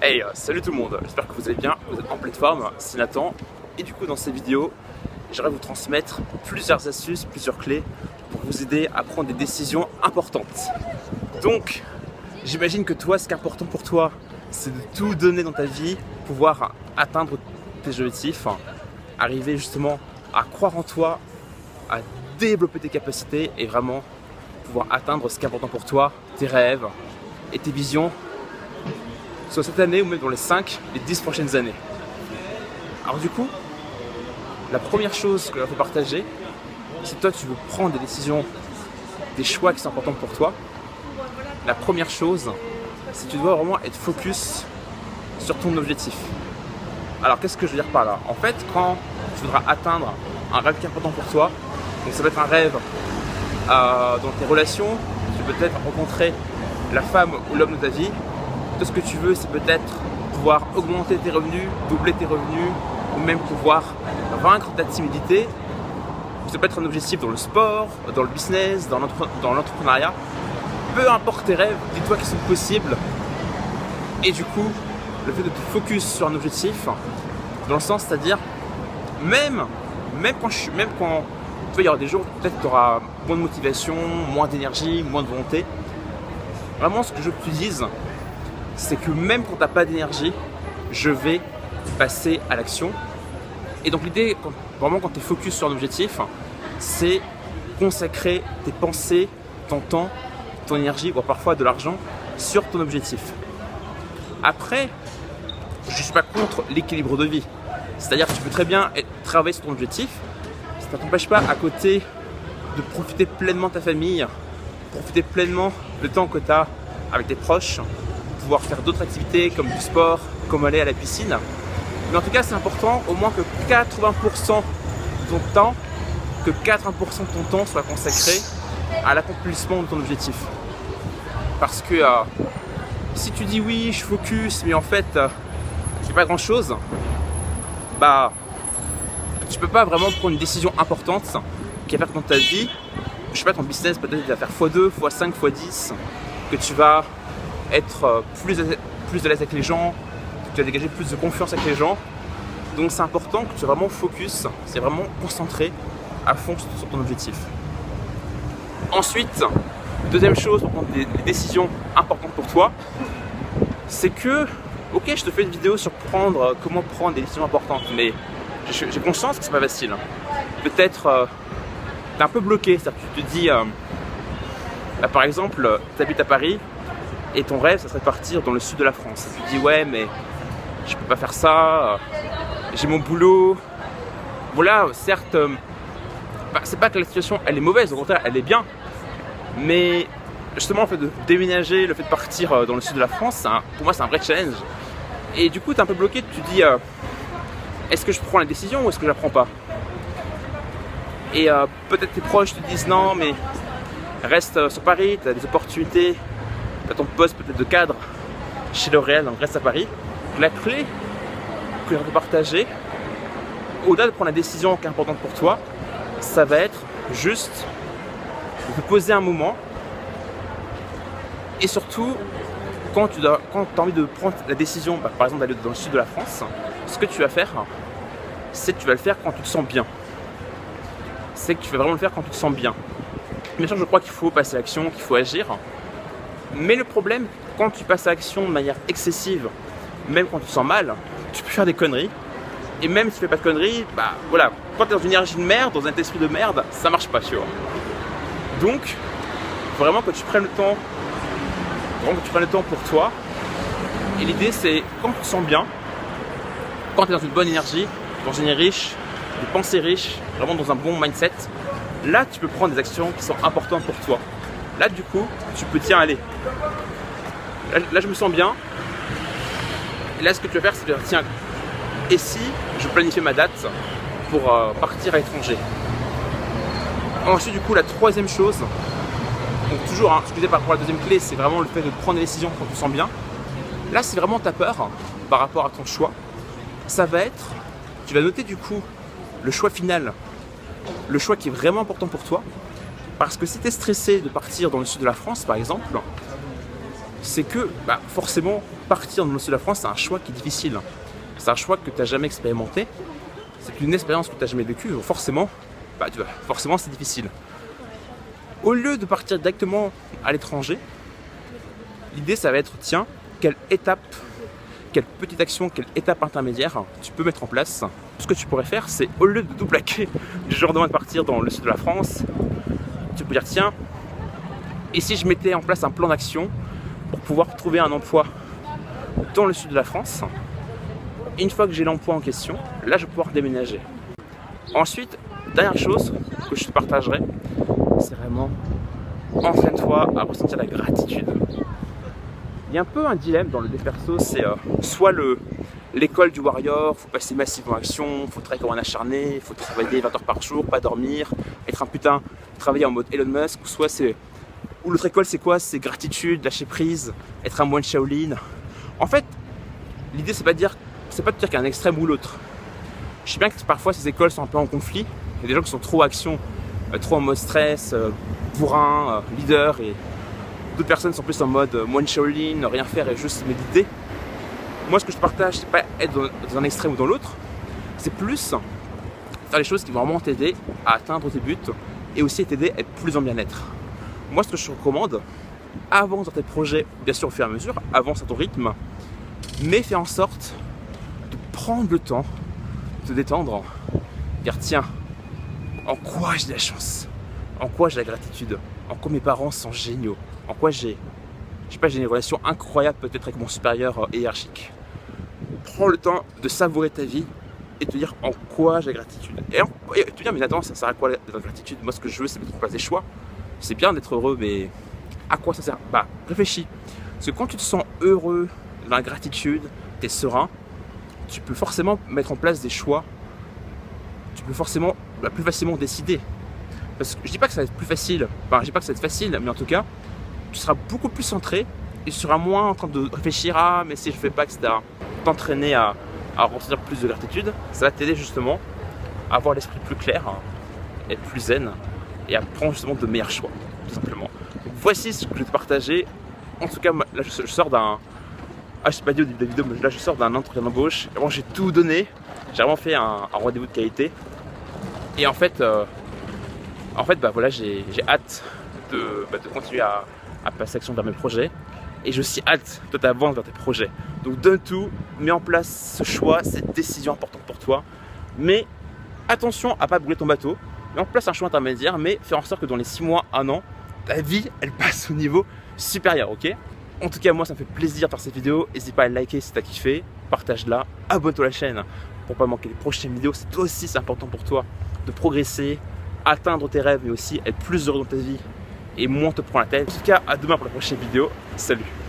Hey, salut tout le monde, j'espère que vous allez bien, vous êtes en pleine forme, c'est Nathan. Et du coup dans cette vidéo, j'aimerais vous transmettre plusieurs astuces, plusieurs clés pour vous aider à prendre des décisions importantes. Donc, j'imagine que toi, ce qui est important pour toi, c'est de tout donner dans ta vie, pouvoir atteindre tes objectifs, arriver justement à croire en toi, à développer tes capacités et vraiment pouvoir atteindre ce qui est important pour toi, tes rêves et tes visions, soit cette année ou même dans les 5, les 10 prochaines années. Alors du coup, la première chose que je vais partager, c'est que toi tu veux prendre des décisions, des choix qui sont importants pour toi. La première chose, c'est que tu dois vraiment être focus sur ton objectif. Alors qu'est-ce que je veux dire par là? En fait, quand tu voudras atteindre un rêve qui est important pour toi, donc ça peut être un rêve dans tes relations, tu peux peut-être rencontrer la femme ou l'homme de ta vie. Tout ce que tu veux, c'est peut-être pouvoir augmenter tes revenus, doubler tes revenus, ou même pouvoir vaincre ta timidité. Ça peut être un objectif dans le sport, dans le business, dans l'entrepreneuriat. Peu importe tes rêves, dis-toi qu'ils sont possibles. Et du coup, le fait de te focus sur un objectif, dans le sens, c'est-à-dire, même quand tu vois, il y aura des jours où peut-être tu auras moins de motivation, moins d'énergie, moins de volonté. Vraiment, ce que je veux que tu dises, c'est que même quand tu n'as pas d'énergie, je vais passer à l'action. Et donc l'idée, vraiment quand tu es focus sur un objectif, c'est consacrer tes pensées, ton temps, ton énergie, voire parfois de l'argent, sur ton objectif. Après, je ne suis pas contre l'équilibre de vie. C'est-à-dire que tu peux très bien travailler sur ton objectif. Ça ne t'empêche pas à côté de profiter pleinement de ta famille, profiter pleinement du temps que tu as avec tes proches, pouvoir faire d'autres activités comme du sport, comme aller à la piscine. Mais en tout cas, c'est important au moins que 80% de ton temps, soit consacré à l'accomplissement de ton objectif. Parce que si tu dis oui, je focus, mais en fait, je fais pas grand chose, bah, tu peux pas vraiment prendre une décision importante qui va faire dans ta vie. Je sais pas, ton business peut-être il va faire x2, x5, x10, que tu vas être plus à l'aise avec les gens, que tu vas dégager plus de confiance avec les gens. Donc c'est important que tu sois vraiment focus, c'est vraiment concentré à fond sur ton objectif. Ensuite, deuxième chose pour prendre des décisions importantes pour toi, c'est que, ok, je te fais une vidéo sur comment prendre des décisions importantes, mais j'ai conscience que c'est pas facile. Peut-être t'es un peu bloqué, c'est-à-dire que tu te dis, là, par exemple, tu habites à Paris, et ton rêve, ça serait de partir dans le sud de la France. Tu te dis, ouais, mais je peux pas faire ça, j'ai mon boulot. Voilà, certes, c'est pas que la situation, elle est mauvaise, au contraire, elle est bien. Mais justement, le fait de déménager, le fait de partir dans le sud de la France, pour moi, c'est un vrai challenge. Et du coup, tu es un peu bloqué, tu te dis, est-ce que je prends la décision ou est-ce que je la prends pas? Et peut-être tes proches te disent, non, mais reste sur Paris, tu as des opportunités. Tu as ton poste peut-être de cadre chez L'Oréal, donc reste à Paris. La clé que je vais te partager, au-delà de prendre la décision qui est importante pour toi, ça va être juste de te poser un moment. Et surtout, quand tu as envie de prendre la décision, par exemple d'aller dans le sud de la France, ce que tu vas faire, c'est que tu vas le faire quand tu te sens bien. C'est que tu vas vraiment le faire quand tu te sens bien. Bien sûr, je crois qu'il faut passer à l'action, qu'il faut agir. Mais le problème, quand tu passes à l'action de manière excessive, même quand tu te sens mal, tu peux faire des conneries. Et même si tu fais pas de conneries, bah voilà, quand tu es dans une énergie de merde, dans un esprit de merde, ça marche pas, tu vois. Donc, vraiment que tu prennes le temps, pour toi. Et l'idée, c'est quand tu te sens bien, quand tu es dans une bonne énergie, dans une énergie riche, des pensées riches, vraiment dans un bon mindset, là, tu peux prendre des actions qui sont importantes pour toi. Là, du coup, tu peux tiens, aller. Là, je me sens bien. Et là, ce que tu vas faire, c'est dire, tiens, et si je planifiais ma date pour partir à l'étranger? Ensuite, du coup, la troisième chose, donc toujours, excusez par rapport à la deuxième clé, c'est vraiment le fait de prendre des décisions quand tu te sens bien. Là, si vraiment tu as peur par rapport à ton choix, ça va être, tu vas noter du coup le choix final, le choix qui est vraiment important pour toi. Parce que si tu es stressé de partir dans le sud de la France, par exemple, c'est que forcément, partir dans le sud de la France, c'est un choix qui est difficile. C'est un choix que tu n'as jamais expérimenté, c'est une expérience que tu n'as jamais vécue, donc forcément, forcément c'est difficile. Au lieu de partir directement à l'étranger, l'idée ça va être, tiens, quelle petite action, quelle étape intermédiaire tu peux mettre en place. Ce que tu pourrais faire, c'est au lieu de tout plaquer du jour au lendemain de partir dans le sud de la France, tu peux dire, tiens, et si je mettais en place un plan d'action pour pouvoir trouver un emploi dans le sud de la France, et une fois que j'ai l'emploi en question, là je vais pouvoir déménager. Ensuite, dernière chose que je te partagerai, c'est vraiment entraîne-toi à ressentir la gratitude. Il y a un peu un dilemme dans le dev perso, c'est soit l'école du warrior, faut passer massivement en action, faut travailler comme un acharné, faut travailler 20 heures par jour, pas dormir, être un putain, travailler en mode Elon Musk, ou l'autre école c'est quoi? C'est gratitude, lâcher prise, être un moine Shaolin. En fait, l'idée c'est pas de dire qu'il y a un extrême ou l'autre. Je sais bien que parfois ces écoles sont un peu en conflit, il y a des gens qui sont trop action, trop en mode stress, bourrin, leader, et d'autres personnes sont plus en mode moine Shaolin, rien faire et juste méditer. Moi ce que je partage, c'est pas être dans un extrême ou dans l'autre, c'est plus faire les choses qui vont vraiment t'aider à atteindre tes buts et aussi t'aider à être plus en bien-être. Moi ce que je te recommande, avance dans tes projets, bien sûr au fur et à mesure, avance à ton rythme, mais fais en sorte de prendre le temps, de te détendre, dire tiens, en quoi j'ai de la chance, en quoi j'ai la gratitude, en quoi mes parents sont géniaux, en quoi j'ai une relation incroyable peut-être avec mon supérieur hiérarchique. Prends le temps de savourer ta vie et te dire en quoi j'ai la gratitude. Et te dire mais attends, ça sert à quoi la gratitude? Moi ce que je veux c'est mettre en place des choix. C'est bien d'être heureux, mais à quoi ça sert? Réfléchis. Parce que quand tu te sens heureux, dans la gratitude, tu es serein, tu peux forcément mettre en place des choix. Tu peux forcément plus facilement décider. Parce que je dis pas que ça va être plus facile, je dis pas que ça va être facile, mais en tout cas, tu seras beaucoup plus centré et tu seras moins en train de réfléchir mais si je fais pas, etc. T'entraîner à ressentir plus de gratitude, ça va t'aider justement à avoir l'esprit plus clair, être plus zen et à prendre justement de meilleurs choix, tout simplement. Donc, voici ce que je vais te partager. En tout cas, là je sors d'un... je t'ai pas dit au début de la vidéo, mais là je sors d'un entretien d'embauche. Vraiment j'ai tout donné, j'ai vraiment fait un rendez-vous de qualité. Et en fait, voilà, j'ai hâte de continuer à passer action vers mes projets. Et j'ai aussi hâte de t'avancer vers tes projets. Donc donne tout, mets en place ce choix, cette décision importante pour toi. Mais attention à pas brûler ton bateau. Mets en place un choix intermédiaire, mais fais en sorte que dans les 6 mois, 1 an, ta vie, elle passe au niveau supérieur, ok? En tout cas, moi, ça me fait plaisir de faire cette vidéo. N'hésite pas à liker si t'as kiffé, partage-la, abonne-toi à la chaîne pour pas manquer les prochaines vidéos. C'est toi aussi, c'est important pour toi de progresser, atteindre tes rêves, mais aussi être plus heureux dans ta vie et moins te prendre la tête. En tout cas, à demain pour la prochaine vidéo. Salut!